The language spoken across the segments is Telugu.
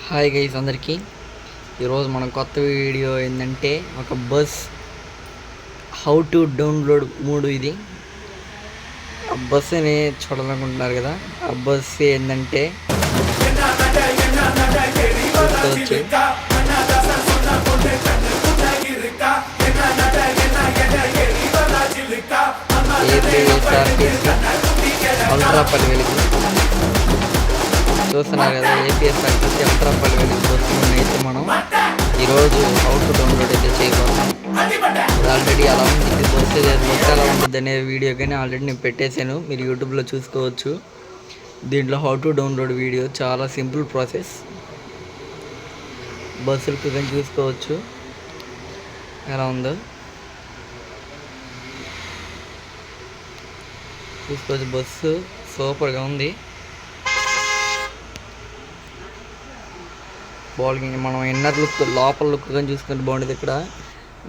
హాయ్ గైస్ అందరికీ. ఈరోజు మనం కొత్త వీడియో ఏంటంటే ఒక బస్ హౌ టు డౌన్లోడ్ ఇది. ఆ బస్సుని చూడాలనుకుంటున్నారు కదా, ఆ బస్ ఏంటంటే చూసుకోవచ్చు. ఏపీఎస్ఆర్టీసీ అల్ట్రాపల్లి వెలుగు చూస్తున్నారు కదా. ఏపీఎస్ఆర్టీసీ అల్ట్రాపల్లి వెలుగు బస్సుని అయితే మనం ఈరోజు హౌ టు డౌన్లోడ్ అయితే చేయబోతున్నాం. ఆల్రెడీ అలా ఉంది బస్సు ఎలా ఉంటుంది అనే వీడియో కానీ ఆల్రెడీ నేను పెట్టేశాను, మీరు యూట్యూబ్లో చూసుకోవచ్చు. దీంట్లో హౌ టు డౌన్లోడ్ వీడియో చాలా సింపుల్ ప్రాసెస్. బస్సులకు కానీ చూసుకోవచ్చు ఎలా ఉందో, చూసుకోవచ్చు. బస్సు సూపర్గా ఉంది. బాగుంది. మనం ఇన్నర్ లుక్ లోపల లుక్ కానీ చూసుకుంటే బాగుంటుంది. ఇక్కడ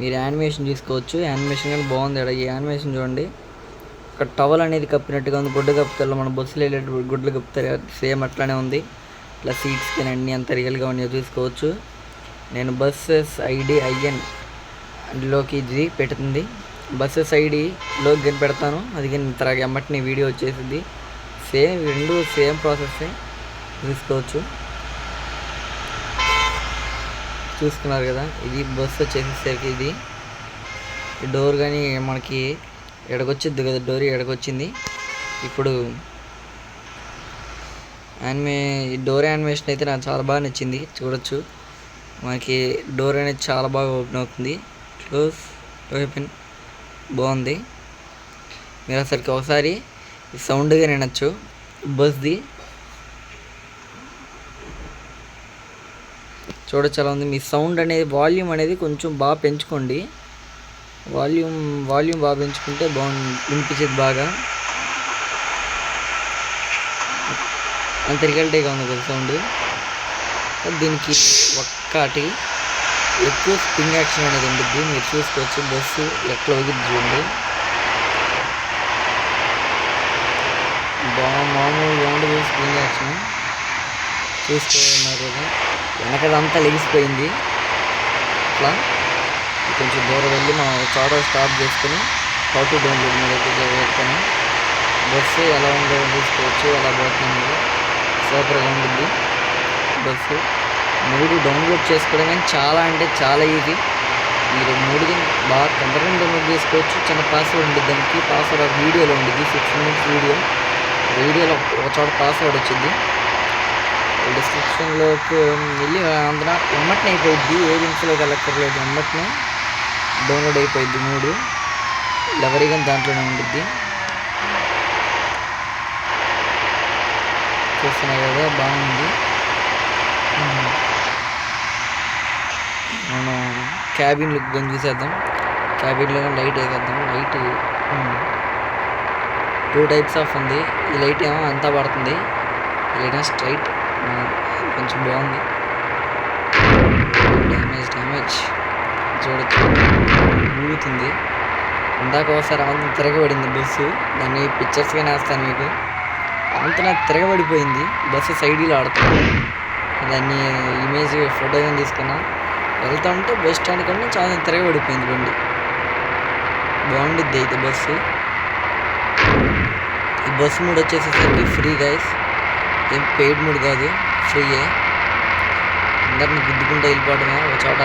మీరు యానిమేషన్ చూసుకోవచ్చు, యానిమేషన్ కానీ బాగుంది. ఇక్కడ ఈ యానిమేషన్ చూడండి, ఇక్కడ టవల్ అనేది కప్పినట్టుగా ఉంది. గుడ్డ కప్పుతారు మన బస్సులు వెళ్ళేటప్పుడు, గుడ్లు కప్పుతారు, సేమ్ అట్లానే ఉంది. ఇట్లా సీట్స్ కానీ అన్నీ అంత రియల్గా ఉన్నాయో చూసుకోవచ్చు. నేను బస్సెస్ IN అందులోకి ఇది పెడుతుంది. బస్సెస్ ఐడిలోకి కానీ పెడతాను, అది కానీ తర్వాత ఎమ్మటిని వీడియో వచ్చేసింది. సేమ్ రెండు సేమ్ ప్రాసెస్ చూసుకోవచ్చు. చూసుకున్నారు కదా, ఇది బస్సు వచ్చేసేసరికి ఇది డోర్ కానీ మనకి ఎడకొచ్చిద్ది కదా, డోర్ ఎడకొచ్చింది. ఇప్పుడు డోర్ యానిమేషన్ అయితే నాకు చాలా బాగా నచ్చింది. చూడొచ్చు, మనకి డోర్ అనేది చాలా బాగా ఓపెన్ అవుతుంది. క్లోజ్ ఓపెన్ బాగుంది. మీరు అసలుకి ఒకసారి సౌండ్గా వినొచ్చు బస్ది. చూడొచ్చు అలా ఉంది. మీ సౌండ్ అనేది వాల్యూమ్ అనేది కొంచెం బాగా పెంచుకోండి. వాల్యూమ్ బాగా పెంచుకుంటే బాగుంది, వినిపించేది బాగా. అంత రిజల్ట్గా ఉంది కదా సౌండ్. దీనికి ఒక్కటి ఎక్కువ స్ప్రింగ్ యాక్షన్ అనేది ఉంటుంది, మీరు చూసుకోవచ్చు. బస్సు ఎట్లా ఒగిద్ది చూడండి, మామూలుగా ఉండదు స్ప్రింగ్ యాక్షన్. చూసుకున్నారు కదా, వెనకదంతా లెగిసిపోయింది. అట్లా కొంచెం దూరం వెళ్ళి మా చోట స్టాప్ చేసుకుని హౌ టు డౌన్లోడ్ మీద వెళ్తాను. బస్సు ఎలా ఉందో చూసుకోవచ్చు, ఎలా పోతుంది. సూపర్గా ఉంటుంది బస్సు. 3 డౌన్లోడ్ చేసుకోవడం కానీ చాలా అంటే చాలా ఈజీ. మీరు 3 బాగా తొందరగా డౌన్లోడ్ చేసుకోవచ్చు. చిన్న పాస్వర్డ్ ఉంటుంది దానికి. పాస్వర్డ్ వీడియోలో ఉంటుంది, 6 minutes వీడియోలో ఒక చోట పాస్వర్డ్ వచ్చింది. డిస్క్రిప్షన్లోకి వెళ్ళి అందులో ఎమ్మటిని అయిపోయింది, ఏజెన్సీలోకి వెళ్ళక్కర్లేదు, ఎమ్మటినే డౌన్లోడ్ అయిపోయింది. 3 లెవరీగా దాంట్లోనే ఉంటుంది. చూస్తున్నాయి కదా, బాగుంది. మనం క్యాబిన్ లుక్ కానీ చూసేద్దాం. క్యాబిన్లో లైట్ వేసేద్దాం. లైట్ 2 types ఆఫ్ ఉంది. ఈ లైట్ ఏమో అంతా పడుతుంది, ఈ లైట్ ఏమో స్ట్రైట్, కొంచెం బాగుంది. డ్యామేజ్ చూడచ్చు, ఊగుతుంది. ఇందాక ఒకసారి అంత తిరగబడింది బస్సు, దాన్ని పిక్చర్స్ కానీ వేస్తాను మీకు. అంత నాకు తిరగబడిపోయింది బస్సు, సైడ్లో ఆడుతుంది. దాన్ని ఇమేజ్ ఫోటో కానీ తీసుకున్నా. వెళ్తా ఉంటే బస్ స్టాండ్ కన్నా చాలా తిరగబడిపోయింది బండి. బాగుండిద్ది అయితే బస్సు. ఈ బస్సు మూడు వచ్చేసేసరికి ఫ్రీ గైస్, ఏం పెయిడ్ మూడు కాదు, ఫ్రీయే. అందరిని గుద్దుకుంటూ వెళ్ళిపోవడమే ఒక చోట.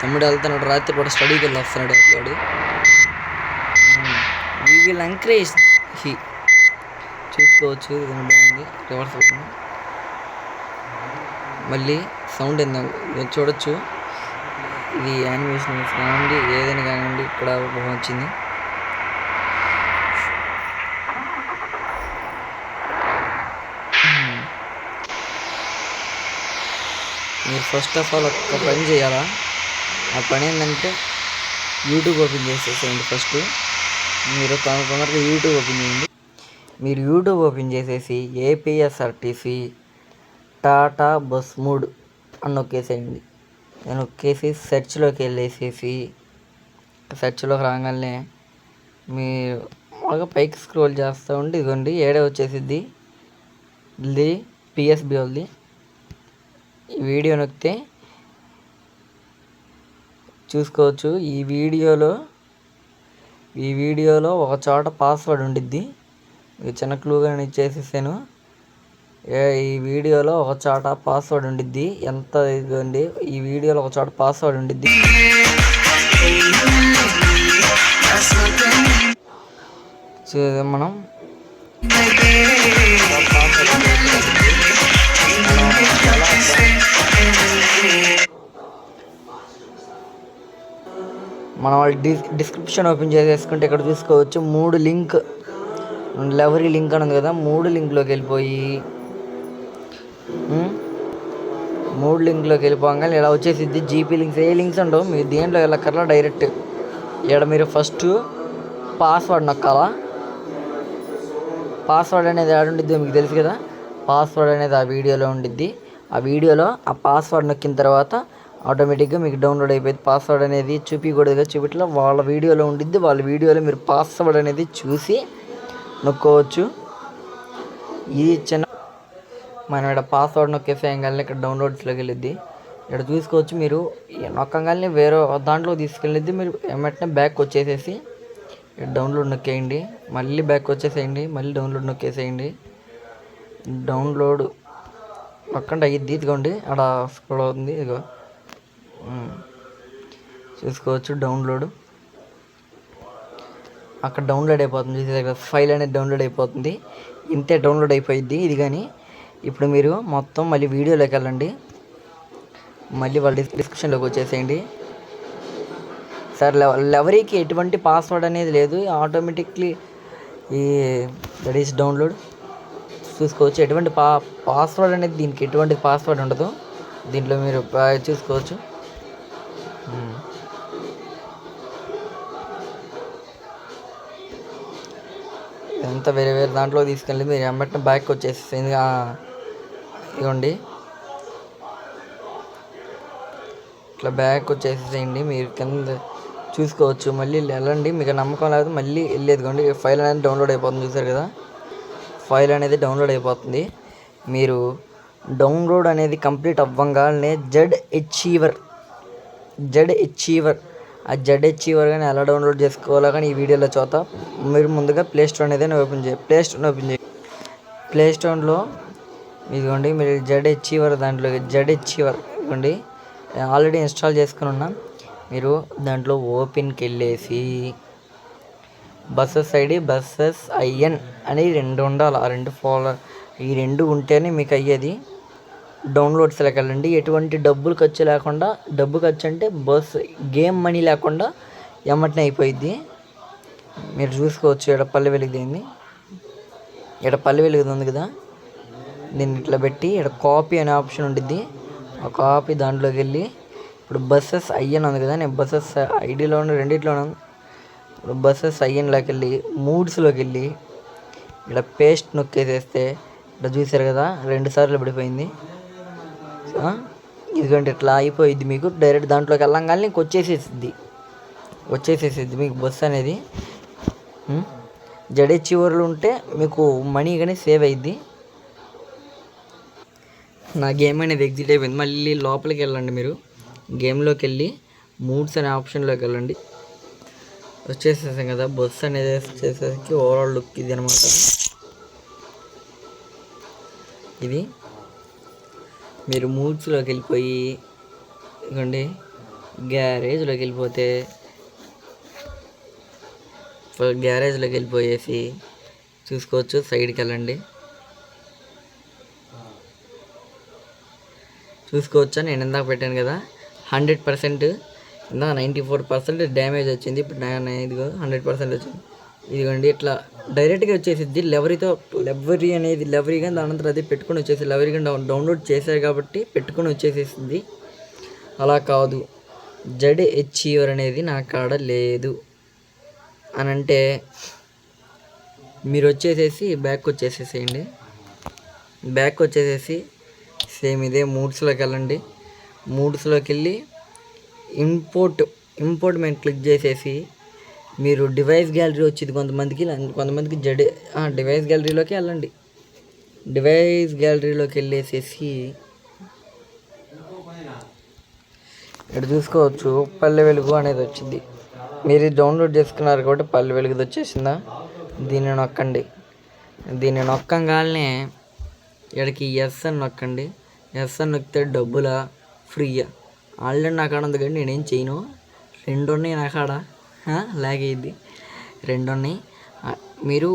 తమ్ముడు వెళ్తున్నాడు, రాత్రి పూట స్టడీకి వెళ్ళి వస్తున్నాడు వాడు. We will encourage he. చూసుకోవచ్చు, ఇది బాగుంది. రివర్స్ అవుతుంది. మళ్ళీ సౌండ్ ఏందో చూడొచ్చు. ఇది యానిమేషన్ కానివ్వండి, ఏదైనా కానివ్వండి, ఇక్కడ వచ్చింది. మీరు ఫస్ట్ ఆఫ్ ఆల్ ఒక పని చేయాలా. ఆ పని ఏంటంటే యూట్యూబ్ ఓపెన్ చేసేసేయండి. ఫస్ట్ మీరు తొందరగా యూట్యూబ్ ఓపెన్ చేయండి. మీరు యూట్యూబ్ ఓపెన్ చేసేసి ఏపీఎస్ఆర్టీసీ టాటా బస్ 3 అని నొక్కేసేయండి. నేను నొక్కేసి సెర్చ్లోకి వెళ్ళేసేసి, సెర్చ్లోకి రాగానే మీరు బాగా పైకి స్క్రోల్ చేస్తూ ఉండి ఇదిగోండి ఏడే వచ్చేసిద్ది ఇది పిఎస్బి వాళ్ళది. ఈ వీడియో నొక్కితే చూసుకోవచ్చు. ఈ వీడియోలో ఒక చోట పాస్వర్డ్ ఉండిద్ది. చిన్న క్లూగా ఇచ్చేసేసాను. ఈ వీడియోలో ఒక చోట పాస్వర్డ్ ఉండిద్ది. ఎంత ఇదిగోండి, ఈ వీడియోలో ఒక చోట పాస్వర్డ్ ఉండిద్ది. మనం డిస్క్రిప్షన్ ఓపెన్ చేసేసుకుంటే ఇక్కడ చూసుకోవచ్చు 3 లింక్ లెవరీ లింక్ అని ఉంది కదా, 3 లింక్లోకి వెళ్ళిపోయి 3 లింక్లోకి వెళ్ళిపోగానే ఇలా వచ్చేసిద్ది. జీపీ లింక్స్ ఏ లింక్స్ ఉండవు, మీరు దేంట్లో వెళ్ళక్కర్లా, డైరెక్ట్ ఇక్కడ మీరు ఫస్ట్ పాస్వర్డ్ నొక్కాలా. పాస్వర్డ్ అనేది యాడ్ ఉండిద్ది మీకు తెలుసు కదా. పాస్వర్డ్ అనేది ఆ వీడియోలో ఉండిద్ది. ఆ వీడియోలో ఆ పాస్వర్డ్ నొక్కిన తర్వాత ఆటోమేటిక్గా మీకు డౌన్లోడ్ అయిపోయింది. పాస్వర్డ్ అనేది చూపించకూడదుగా, చూపించలా, వాళ్ళ వీడియోలో ఉండిద్ది. వాళ్ళ వీడియోలో మీరు పాస్వర్డ్ అనేది చూసి నొక్కోవచ్చు. ఇది చిన్న మనం ఇక్కడ పాస్వర్డ్ నొక్కేసేయంగానే ఇక్కడ డౌన్లోడ్స్లోకి వెళ్ళిద్ది. ఇక్కడ చూసుకోవచ్చు, మీరు నొక్కగానే వేరే దాంట్లో తీసుకెళ్ళిద్ది. మీరు వెంటనే బ్యాక్ వచ్చేసేసి డౌన్లోడ్ నొక్కేయండి, మళ్ళీ బ్యాక్ వచ్చేసేయండి, మళ్ళీ డౌన్లోడ్ నొక్కేసేయండి. డౌన్లోడ్ నొక్కండి అయ్యిద్ది. ఇదిగోండి అక్కడ స్క్రోల్ అవుతుంది, ఇదిగో చూసుకోవచ్చు డౌన్లోడ్. అక్కడ డౌన్లోడ్ అయిపోతుంది, చూసేది ఫైల్ అనేది డౌన్లోడ్ అయిపోతుంది. ఇంతే డౌన్లోడ్ అయిపోయింది ఇది. కానీ ఇప్పుడు మీరు మొత్తం మళ్ళీ వీడియోలోకి వెళ్ళండి, మళ్ళీ వాళ్ళ డిస్క్రిప్షన్లోకి వచ్చేసేయండి. సార్ లెవరీకి ఎటువంటి పాస్వర్డ్ అనేది లేదు, ఆటోమేటిక్లీ ఈ దట్ ఈస్ డౌన్లోడ్. చూసుకోవచ్చు ఎటువంటి పాస్వర్డ్ అనేది, దీనికి ఎటువంటి పాస్వర్డ్ ఉండదు. దీంట్లో మీరు చూసుకోవచ్చు. ఇదంతా వేరే వేరే దాంట్లో తీసుకెళ్ళి మీరు వెంటనే బ్యాక్ వచ్చేసింది. ఇవ్వండి ఇట్లా బ్యాక్ వచ్చేసేయండి. మీరు కింద చూసుకోవచ్చు, మళ్ళీ వెళ్ళండి. మీకు నమ్మకం లేదు మళ్ళీ వెళ్ళేదిగోండి, ఫైల్ అనేది డౌన్లోడ్ అయిపోతుంది. చూసారు కదా, ఫైల్ అనేది డౌన్లోడ్ అయిపోతుంది. మీరు డౌన్లోడ్ అనేది కంప్లీట్ అవ్వగానే జెడ్ అచీవర్ ఆ జెడ్ అచీవర్ కానీ ఎలా డౌన్లోడ్ చేసుకోవాలో కానీ ఈ వీడియోలో చూద్దాం. మీరు ముందుగా ప్లే స్టోర్ అనేది ఓపెన్ చేయండి. ప్లే స్టోర్లో ఇదిగోండి మీరు జెడ్ అచీవర్, దాంట్లో జెడ్ అచీవర్ ఇదిగోండి ఆల్రెడీ ఇన్స్టాల్ చేసుకుని ఉన్నాం. మీరు దాంట్లో ఓపెన్కి వెళ్ళేసి బస్సెస్ ఐడి బస్సెస్ ఐఎన్ అని 2 ఉండాలి. ఆ 2 ఈ 2 ఉంటేనే మీకు అయ్యేది. డౌన్లోడ్స్లోకి వెళ్ళండి. ఎటువంటి డబ్బులు ఖర్చు లేకుండా, డబ్బు ఖర్చు అంటే గేమ్ మనీ లేకుండా ఎమ్మటనే అయిపోయింది. మీరు చూసుకోవచ్చు ఇక్కడ పల్లె వెలుగుతుంది, ఇక్కడ పల్లె వెలుగుతుంది ఉంది కదా, దీన్ని ఇట్లా పెట్టి ఇక్కడ కాపీ అనే ఆప్షన్ ఉంటుంది. ఆ కాపీ దాంట్లోకి వెళ్ళి ఇప్పుడు బస్సెస్ ఐఎన్ ఉంది కదా, నేను బస్సెస్ ఐడిలో రెండిట్లోనే ఇప్పుడు బస్సెస్ ఐఎన్లోకి వెళ్ళి మూడ్స్లోకి వెళ్ళి ఇక్కడ పేస్ట్ నొక్కేసేస్తే ఇక్కడ చూసారు కదా 2 సార్లు పడిపోయింది. ఇదిగోండి ఇట్లా అయిపోయింది. మీకు డైరెక్ట్ దాంట్లోకి వెళ్ళంగానే ఇంక వచ్చేసేసిద్ది మీకు బస్సు అనేది. జడే చివర్లు ఉంటే మీకు మనీ కానీ సేవ్ అయ్యిద్ది. నా గేమ్ అనేది ఎగ్జిట్ అయిపోయింది. మళ్ళీ లోపలికి వెళ్ళండి. మీరు గేమ్లోకి వెళ్ళి మూడ్స్ అనే ఆప్షన్లోకి వెళ్ళండి. వచ్చేసేసాం కదా బస్సు అనేది వచ్చేసరికి ఓవరాల్ లుక్ ఇది అనమాట. ఇది మీరు మూడ్స్లోకి వెళ్ళిపోయి ఇదిగోండి గ్యారేజ్లోకి వెళ్ళిపోయేసి చూసుకోవచ్చు. సైడ్కి వెళ్ళండి, చూసుకోవచ్చా. నేను ఇందాక పెట్టాను కదా 100%, ఇందాక 94% డ్యామేజ్ వచ్చింది. ఇప్పుడు ఇదిగో 100% వచ్చింది. ఇదిగోండి ఇట్లా డైరెక్ట్గా వచ్చేసిద్ది. లెవరీ అనేది లెవరీ కానీ దానంతా అదే పెట్టుకొని వచ్చేసి లెవరీ కానీ డౌన్లోడ్ చేశారు కాబట్టి పెట్టుకొని వచ్చేసేసింది. అలా కాదు, జెడ్ అచీవర్ అనేది నా కాడ లేదు అని అంటే మీరు వచ్చేసేసి బ్యాక్ వచ్చేసేసేయండి. బ్యాక్ వచ్చేసేసి సేమ్ ఇదే మూడ్స్లోకి వెళ్ళండి. మూడ్స్లోకి వెళ్ళి ఇంపోర్ట్ మేము క్లిక్ చేసేసి మీరు డివైస్ గ్యాలరీ వచ్చింది కొంతమందికి డివైస్ గ్యాలరీలోకి వెళ్ళండి. డివైస్ గ్యాలరీలోకి వెళ్ళేసేసి ఇక్కడ చూసుకోవచ్చు పల్లె వెలుగు అనేది వచ్చింది. మీరు డౌన్లోడ్ చేసుకున్నారు కాబట్టి పల్లె వెలుగుది వచ్చేసిందా. దీన్ని నొక్కండి. దీన్ని నొక్కంగానే ఇక్కడికి ఎస్ అని నొక్కండి. ఎస్ అని నొక్కితే డబ్బులా ఫ్రీయా? ఆల్రెడీ నా కాడ ఉంది కానీ నేనేం చేయను. 2 ఉన్నాయి నా కాడ, లాగ్ అయ్యిద్ది. 2 ఉన్నాయి. మీరు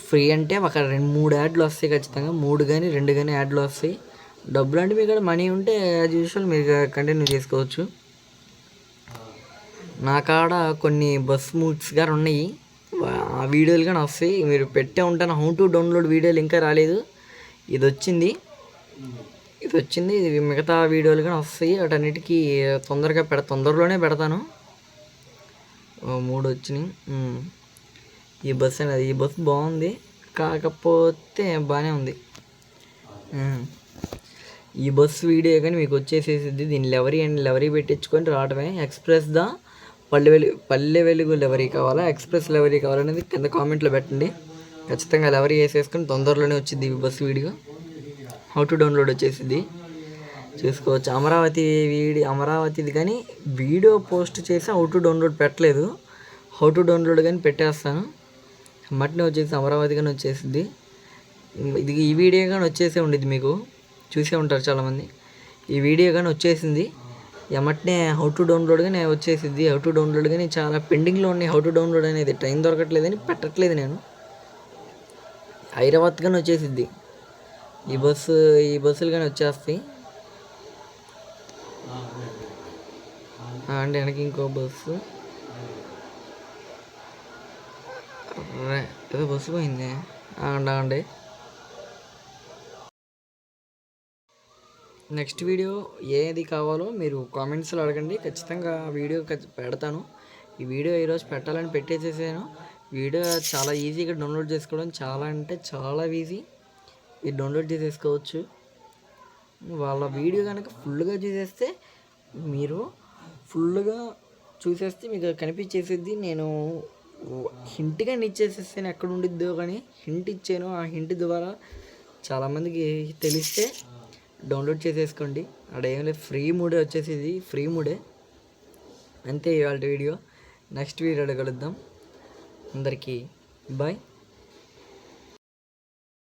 ఫ్రీ అంటే ఒక 2-3 యాడ్లు వస్తాయి ఖచ్చితంగా. 3 కానీ 2 కానీ యాడ్లు వస్తాయి. డబ్బులు అంటే మీ కాడ మనీ ఉంటే యాజ్ యూజువల్ మీరు కంటిన్యూ చేసుకోవచ్చు. నా కాడ కొన్ని బస్ మూడ్స్ గారు ఉన్నాయి, ఆ వీడియోలు కానీ వస్తాయి. మీరు పెట్టే ఉంటాను. హౌ టు డౌన్లోడ్ వీడియోలు ఇంకా రాలేదు. ఇది వచ్చింది. ఇది మిగతా వీడియోలు కానీ వస్తాయి. వాటన్నిటికీ తొందరలోనే పెడతాను. 3 వచ్చినాయి. ఈ బస్ అనేది, ఈ బస్సు బాగుంది, కాకపోతే బాగానే ఉంది. ఈ బస్సు వీడియో కానీ మీకు వచ్చేసేసిద్ది. దీన్ని లెవరీ పెట్టించుకొని రావడమే. ఎక్స్ప్రెస్ ద పల్లె వెలుగు లెవరీ కావాలా, ఎక్స్ప్రెస్ లెవరీ కావాలనేది కింద కామెంట్లో పెట్టండి. ఖచ్చితంగా లెవరీ వేసేసుకొని తొందరలోనే వచ్చింది ఈ bus video. How to download వచ్చేసింది చూసుకోవచ్చు. అమరావతిది కానీ వీడియో పోస్ట్ చేసి హౌ టు డౌన్లోడ్ పెట్టలేదు. హౌ టు డౌన్లోడ్ కానీ పెట్టేస్తాను. మట్టిని వచ్చేసి అమరావతి కానీ వచ్చేసింది. ఈ వీడియో కానీ వచ్చేసే ఉండేది, మీకు చూసే ఉంటారు చాలామంది. ఈ వీడియో కానీ వచ్చేసింది. ఎమ్మటనే హౌ టు డౌన్లోడ్ కానీ వచ్చేసింది. హౌ టు డౌన్లోడ్ కానీ చాలా పెండింగ్లో ఉన్నాయి. హౌ టు డౌన్లోడ్ అనేది టైం దొరకట్లేదని పెట్టట్లేదు నేను. హైదరాబాద్ కానీ వచ్చేసిద్ది. ఈ బస్సులు కానీ వచ్చేస్తాయి. అంటే వెనక ఇంకో బస్సు, ఏదో బస్సు పోయింది. అండి నెక్స్ట్ వీడియో ఏది కావాలో మీరు కామెంట్స్లో అడగండి. ఖచ్చితంగా వీడియో పెడతాను. ఈ వీడియో ఈరోజు పెట్టాలని పెట్టేసేసాను. వీడియో చాలా ఈజీగా డౌన్లోడ్ చేసుకోవడం, చాలా అంటే చాలా ఈజీ. ఇది డౌన్లోడ్ చేసేసుకోవచ్చు. వాళ్ళ వీడియో కనుక ఫుల్గా చూసేస్తే మీకు కనిపించేసిద్ది. నేను హింట్గా ఇచ్చేసేస్తాను ఎక్కడ ఉండిద్దో, కానీ హింట్ ఇచ్చాను. ఆ హింట్ ద్వారా చాలామందికి తెలిస్తే డౌన్లోడ్ చేసేసుకోండి. అక్కడ ఏం లేదు, ఫ్రీ మూడే వచ్చేసి, ఫ్రీ మూడే అంతే. ఇవాళ వీడియో నెక్స్ట్ వీడియోలో కలుద్దాం. అందరికీ బాయ్.